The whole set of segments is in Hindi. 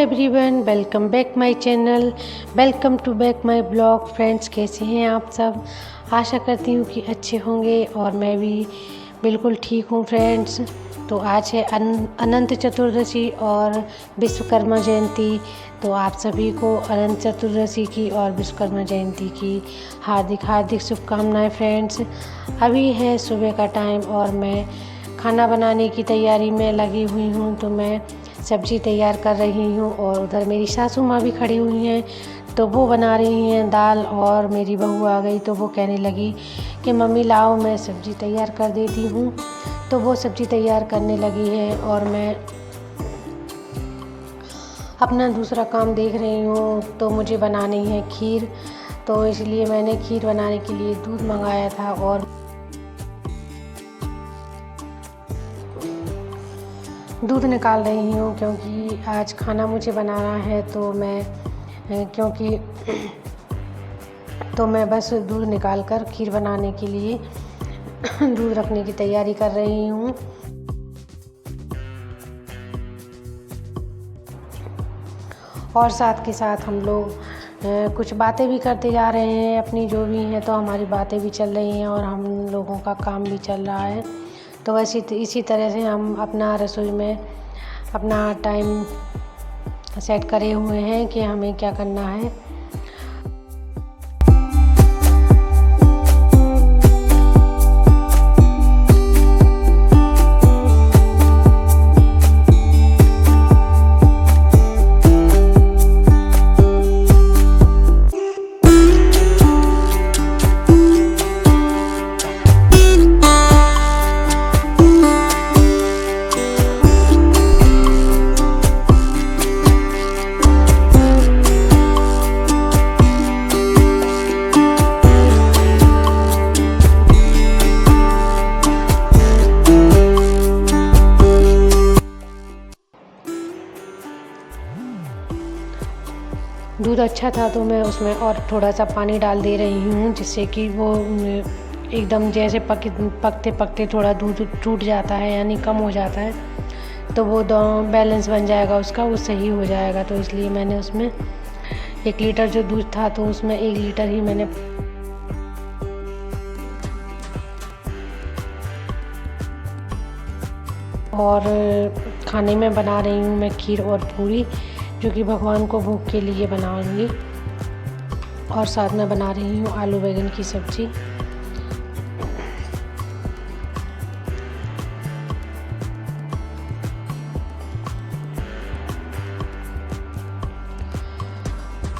Everyone, welcome back my channel. Welcome to back my blog. Friends, कैसे हैं आप सब? आशा करती हूँ कि अच्छे होंगे और मैं भी बिल्कुल ठीक हूँ। फ्रेंड्स, तो आज है अनंत चतुर्दशी और विश्वकर्मा जयंती। तो आप सभी को अनंत चतुर्दशी की और विश्वकर्मा जयंती की हार्दिक हार्दिक शुभकामनाएं। फ्रेंड्स, अभी है सुबह का टाइम और मैं खाना बनाने की तैयारी में लगी हुई हूँ। तो मैं सब्ज़ी तैयार कर रही हूँ और उधर मेरी सासू माँ भी खड़ी हुई हैं, तो वो बना रही हैं दाल। और मेरी बहू आ गई तो वो कहने लगी कि मम्मी लाओ मैं सब्ज़ी तैयार कर देती हूँ। तो वो सब्ज़ी तैयार करने लगी है और मैं अपना दूसरा काम देख रही हूँ। तो मुझे बनानी है खीर, तो इसलिए मैंने खीर बनाने के लिए दूध मंगाया था और दूध निकाल रही हूँ क्योंकि आज खाना मुझे बनाना है। तो मैं बस दूध निकाल कर खीर बनाने के लिए दूध रखने की तैयारी कर रही हूँ। और साथ के साथ हम लोग कुछ बातें भी करते जा रहे हैं अपनी, जो भी हैं। तो हमारी बातें भी चल रही हैं और हम लोगों का काम भी चल रहा है। तो वैसे इसी तरह से हम अपना रसोई में अपना टाइम सेट करे हुए हैं कि हमें क्या करना है। दूध अच्छा था तो मैं उसमें और थोड़ा सा पानी डाल दे रही हूँ, जिससे कि वो एकदम जैसे पकते पकते थोड़ा दूध टूट जाता है, यानी कम हो जाता है। तो वो बैलेंस बन जाएगा उसका, वो सही हो जाएगा। तो इसलिए मैंने उसमें 1 लीटर जो दूध था तो उसमें 1 लीटर ही मैंने और खाने में बना रही हूँ मैं खीर और पूरी, जो कि भगवान को भोग के लिए बनाऊंगी। और साथ में बना रही हूँ आलू बैंगन की सब्ज़ी।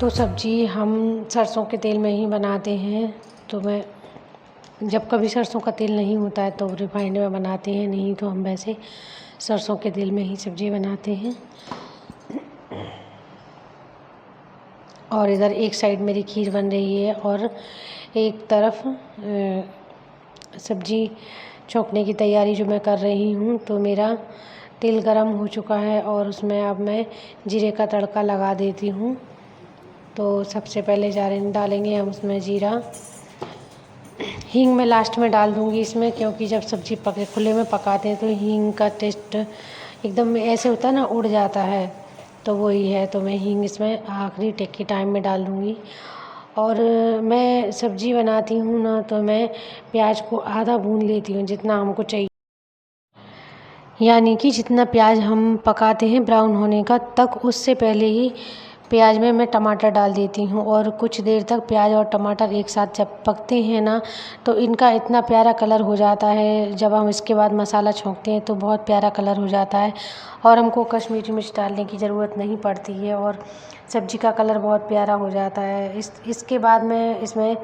तो सब्ज़ी हम सरसों के तेल में ही बनाते हैं। तो मैं जब कभी सरसों का तेल नहीं होता है तो रिफाइंड में बनाते हैं, नहीं तो हम वैसे सरसों के तेल में ही सब्ज़ी बनाते हैं। और इधर एक साइड मेरी खीर बन रही है और एक तरफ सब्ज़ी छौंकने की तैयारी जो मैं कर रही हूँ। तो मेरा तेल गरम हो चुका है और उसमें अब मैं जीरे का तड़का लगा देती हूँ। तो सबसे पहले डालेंगे हम उसमें जीरा। हींग मैं लास्ट में डाल दूँगी इसमें, क्योंकि जब सब्ज़ी खुले में पकाते हैं तो हींग का टेस्ट एकदम ऐसे होता है ना, उड़ जाता है। तो वही है, तो मैं हींग इसमें आखिरी टेक के टाइम में डाल दूँगी। और मैं सब्ज़ी बनाती हूँ ना, तो मैं प्याज को आधा भून लेती हूँ जितना हमको चाहिए, यानी कि जितना प्याज हम पकाते हैं ब्राउन होने का तक, उससे पहले ही प्याज में मैं टमाटर डाल देती हूँ। और कुछ देर तक प्याज और टमाटर एक साथ जब पकते हैं ना, तो इनका इतना प्यारा कलर हो जाता है। जब हम इसके बाद मसाला छौंकते हैं तो बहुत प्यारा कलर हो जाता है और हमको कश्मीरी मिर्च डालने की ज़रूरत नहीं पड़ती है और सब्ज़ी का कलर बहुत प्यारा हो जाता है। इसके बाद मैं इसमें,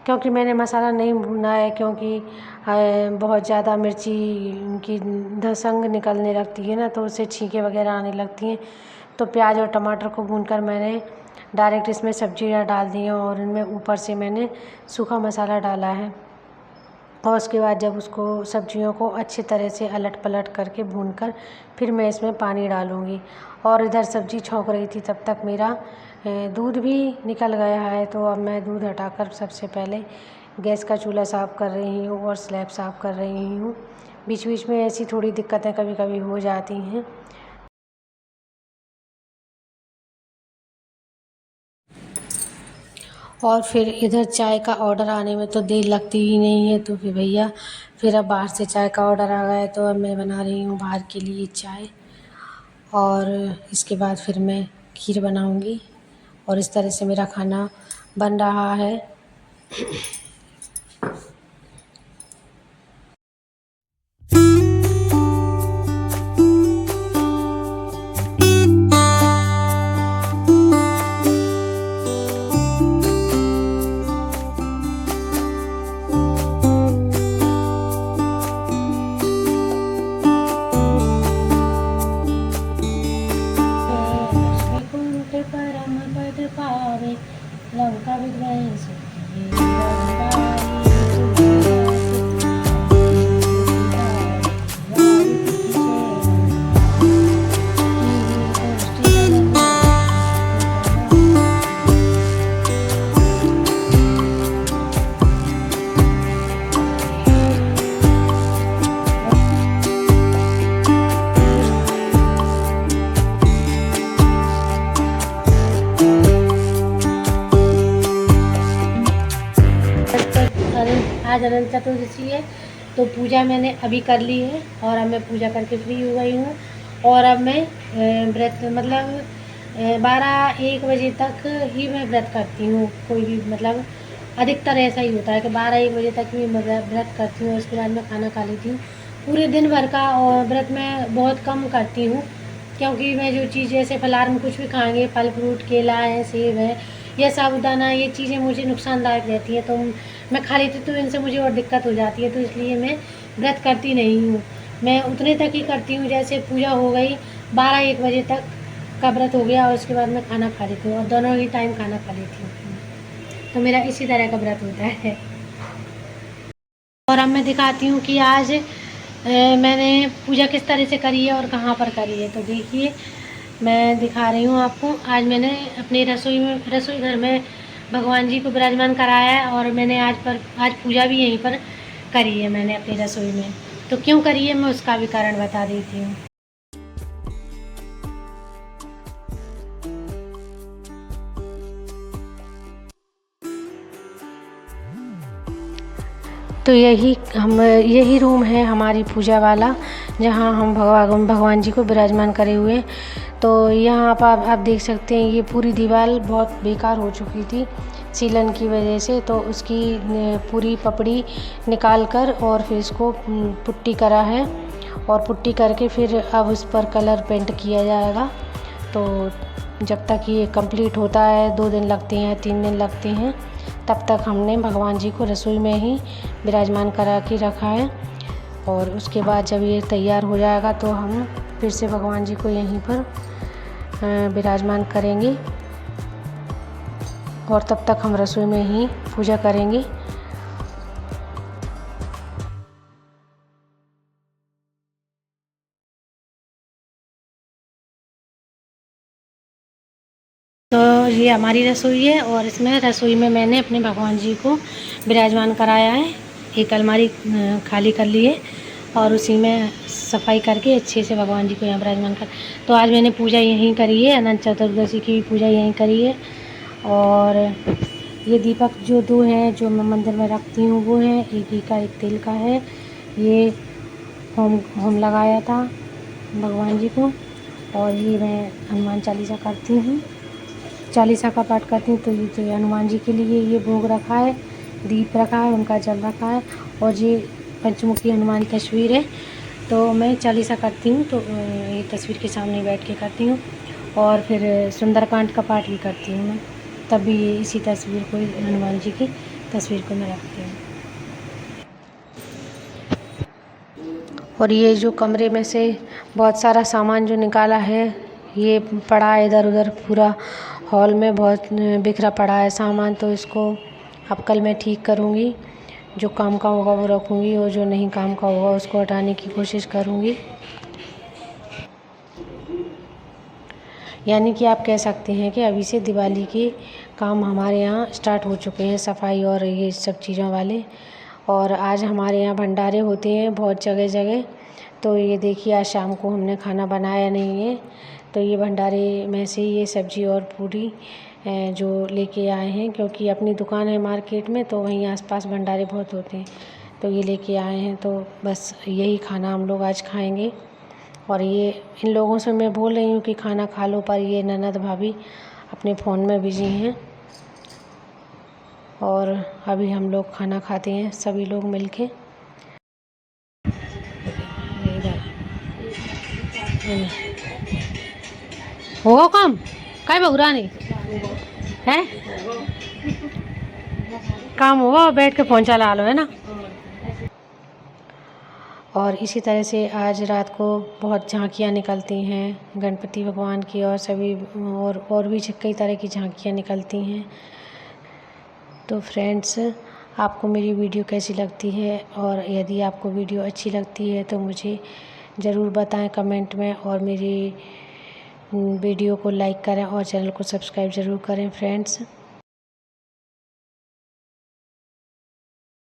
क्योंकि मैंने मसाला नहीं भुना है, क्योंकि बहुत ज़्यादा मिर्ची की धसंग निकलने लगती है ना, तो उससे छींके वगैरह आने लगती हैं। तो प्याज और टमाटर को भूनकर मैंने डायरेक्ट इसमें सब्जियाँ डाल दी हैं और इनमें ऊपर से मैंने सूखा मसाला डाला है। और उसके बाद जब उसको सब्जियों को अच्छी तरह से अलट पलट करके भूनकर फिर मैं इसमें पानी डालूँगी। और इधर सब्ज़ी छौंक रही थी तब तक मेरा दूध भी निकल गया है। तो अब मैं दूध हटाकर सबसे पहले गैस का चूल्हा साफ़ कर रही हूँ और स्लैब साफ़ कर रही हूँ। बीच बीच में ऐसी थोड़ी दिक्कतें कभी कभी हो जाती हैं। और फिर इधर चाय का ऑर्डर आने में तो देर लगती ही नहीं है, तो फिर भैया फिर अब बाहर से चाय का ऑर्डर आ गया है, तो अब मैं बना रही हूँ बाहर के लिए चाय। और इसके बाद फिर मैं खीर बनाऊँगी और इस तरह से मेरा खाना बन रहा है। वैकुंठ परम पद पावे, लंका विध्वंस किए रघुराई। आज अनंत चतुर्दशी है, तो पूजा मैंने अभी कर ली है और अब मैं पूजा करके फ्री हो गई हूँ। और अब मैं व्रत मतलब 12-1 बजे तक ही मैं व्रत करती हूँ। कोई भी मतलब अधिकतर ऐसा ही होता है कि 12-1 बजे तक ही मैं व्रत करती हूँ। उसके बाद मैं खाना खा लेती हूँ। पूरे दिन भर का और व्रत मैं बहुत कम करती हूँ, क्योंकि मैं जो चीज़ जैसे फलाहार में कुछ भी खाएंगे, फल फ्रूट केला है, सेब है या साबूदाना, ये चीज़ें मुझे नुकसानदायक रहती हैं, तो मैं खा लेती तो इनसे मुझे और दिक्कत हो जाती है, तो इसलिए मैं व्रत करती नहीं हूँ। मैं उतने तक ही करती हूँ, जैसे पूजा हो गई 12-1 बजे तक का व्रत हो गया और उसके बाद मैं खाना खा लेती हूँ और दोनों ही टाइम खाना खा लेती हूँ। तो मेरा इसी तरह का व्रत होता है। और अब मैं दिखाती हूँ कि आज मैंने पूजा किस तरह से करी है और कहाँ पर करी है। तो देखिए मैं दिखा रही हूँ आपको। आज मैंने अपनी रसोई घर में भगवान जी को विराजमान कराया है और मैंने आज पूजा भी यहीं पर करी है मैंने अपनी रसोई में। तो क्यों करी है मैं उसका भी कारण बता देती हूँ। तो यही रूम है हमारी पूजा वाला, जहाँ हम भगवान जी को विराजमान करे हुए हैं। तो यहाँ पर आप देख सकते हैं ये पूरी दीवार बहुत बेकार हो चुकी थी सीलन की वजह से, तो उसकी पूरी पपड़ी निकाल कर और फिर इसको पुट्टी करा है और पुट्टी करके फिर अब उस पर कलर पेंट किया जाएगा। तो जब तक ये कंप्लीट होता है 2 दिन लगते हैं, 3 दिन लगते हैं, तब तक हमने भगवान जी को रसोई में ही विराजमान करा के रखा है। और उसके बाद जब ये तैयार हो जाएगा तो हम फिर से भगवान जी को यहीं पर विराजमान करेंगे और तब तक हम रसोई में ही पूजा करेंगे। तो ये हमारी रसोई है और इसमें रसोई में मैंने अपने भगवान जी को विराजमान कराया है। एक अलमारी खाली कर ली है और उसी में सफाई करके अच्छे से भगवान जी को यहाँ विराजमान कर। तो आज मैंने पूजा यहीं करी है, अनंत चतुर्दशी की भी पूजा यहीं करी है। और ये दीपक जो 2 हैं जो मैं मंदिर में रखती हूँ वो हैं, एक घी का एक तेल का है। ये होम लगाया था भगवान जी को। और ये मैं हनुमान चालीसा करती हूँ, चालीसा का पाठ करती हूँ। तो ये जो हनुमान जी के लिए ये भोग रखा है, दीप रखा है, उनका जल रखा है और ये पंचमुखी हनुमान की तस्वीर है। तो मैं चालीसा करती हूँ तो ये तस्वीर के सामने बैठ के करती हूँ और फिर सुंदरकांड का पाठ भी करती हूँ मैं, तब भी इसी तस्वीर को, हनुमान जी की तस्वीर को मैं रखती हूँ। और ये जो कमरे में से बहुत सारा सामान जो निकाला है, ये पड़ा है इधर उधर, पूरा हॉल में बहुत बिखरा पड़ा है सामान। तो इसको अब कल मैं ठीक करूँगी, जो काम का होगा वो रखूँगी और जो नहीं काम का होगा उसको हटाने की कोशिश करूँगी। यानी कि आप कह सकते हैं कि अभी से दिवाली के काम हमारे यहाँ स्टार्ट हो चुके हैं, सफाई और ये सब चीज़ों वाले। और आज हमारे यहाँ भंडारे होते हैं बहुत जगह जगह। तो ये देखिए आज शाम को हमने खाना बनाया नहीं है, तो ये भंडारे में से ये सब्ज़ी और पूरी जो लेके आए हैं, क्योंकि अपनी दुकान है मार्केट में तो वहीं आसपास भंडारे बहुत होते हैं, तो ये लेके आए हैं। तो बस यही खाना हम लोग आज खाएंगे। और ये इन लोगों से मैं बोल रही हूँ कि खाना खा लो, पर ये ननद भाभी अपने फ़ोन में बिजी हैं। और अभी हम लोग खाना खाते हैं सभी लोग मिलके। हो काम काय बहुरा नहीं है, काम हुआ बैठ के फोन चला लो, है ना। और इसी तरह से आज रात को बहुत झांकियाँ निकलती हैं गणपति भगवान की, और सभी और भी कई तरह की झांकियाँ निकलती हैं। तो फ्रेंड्स, आपको मेरी वीडियो कैसी लगती है, और यदि आपको वीडियो अच्छी लगती है तो मुझे ज़रूर बताएं कमेंट में, और मेरी वीडियो को लाइक करें और चैनल को सब्सक्राइब ज़रूर करें फ्रेंड्स।